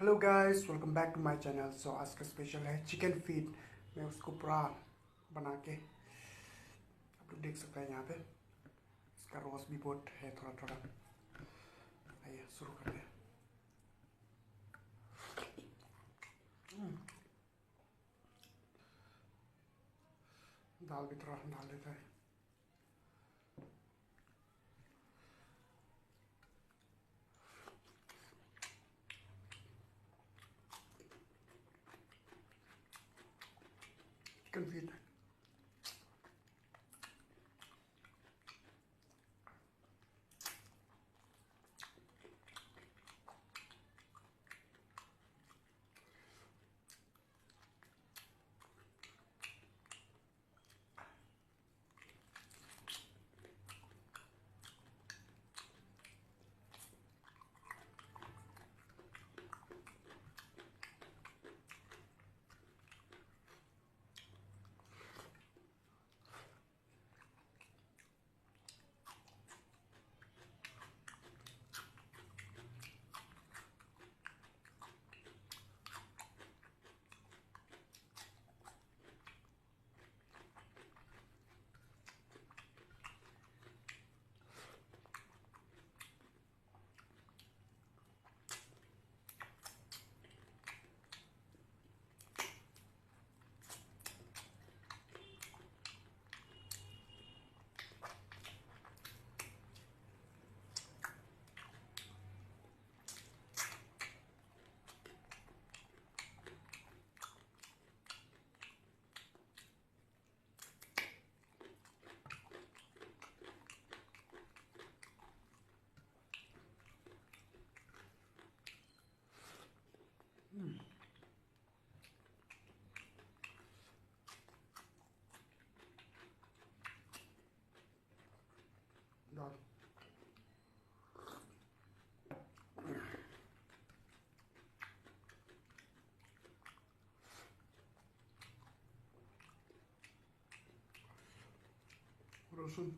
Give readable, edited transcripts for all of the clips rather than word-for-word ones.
Hello guys, welcome back to my channel. So आज का special है चिकन फीट। मैं उसको पूरा बना के आप लोग देख सकते हैं यहाँ पे। इसका रोस्ट भी बहुत है, थोड़ा थोड़ा। आइए शुरू करते हैं। दाल भी थोड़ा डाल देता है। चिकन फीट दाल। लहसुन।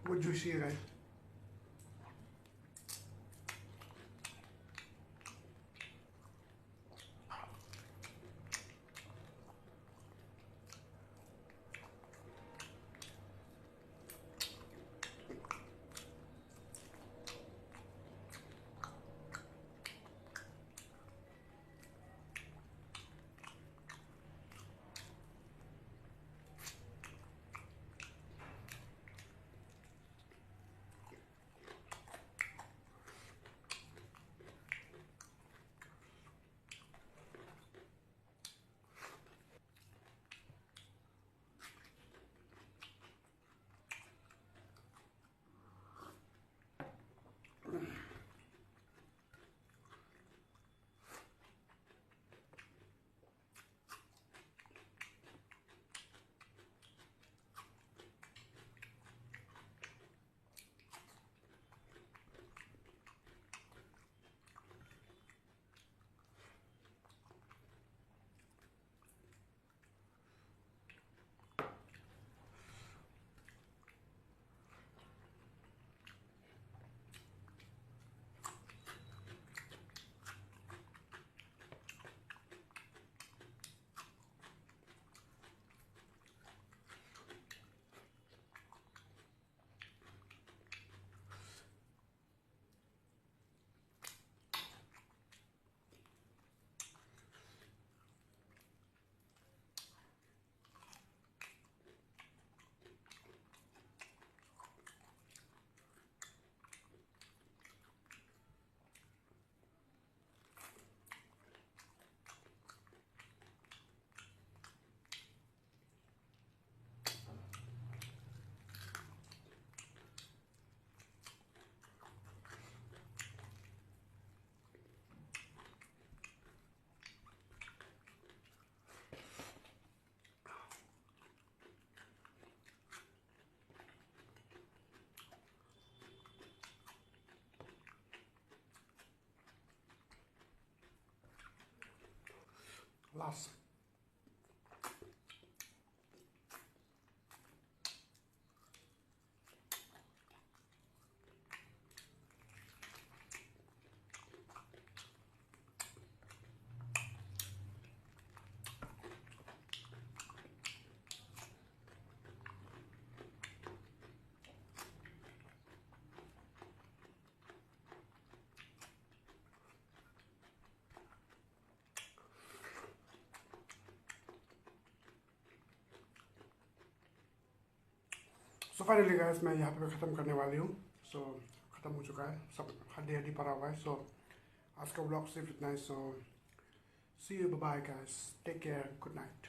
वो जूसी है guys. Last. So finally guys मैं यहाँ पे ख़त्म करने वाली हूँ। सो ख़त्म हो चुका है, सब हड्डी हड्डी पड़ा हुआ है। सो आज का व्लॉग सिर्फ इतना ही। So see you, bye guys, take care, good night.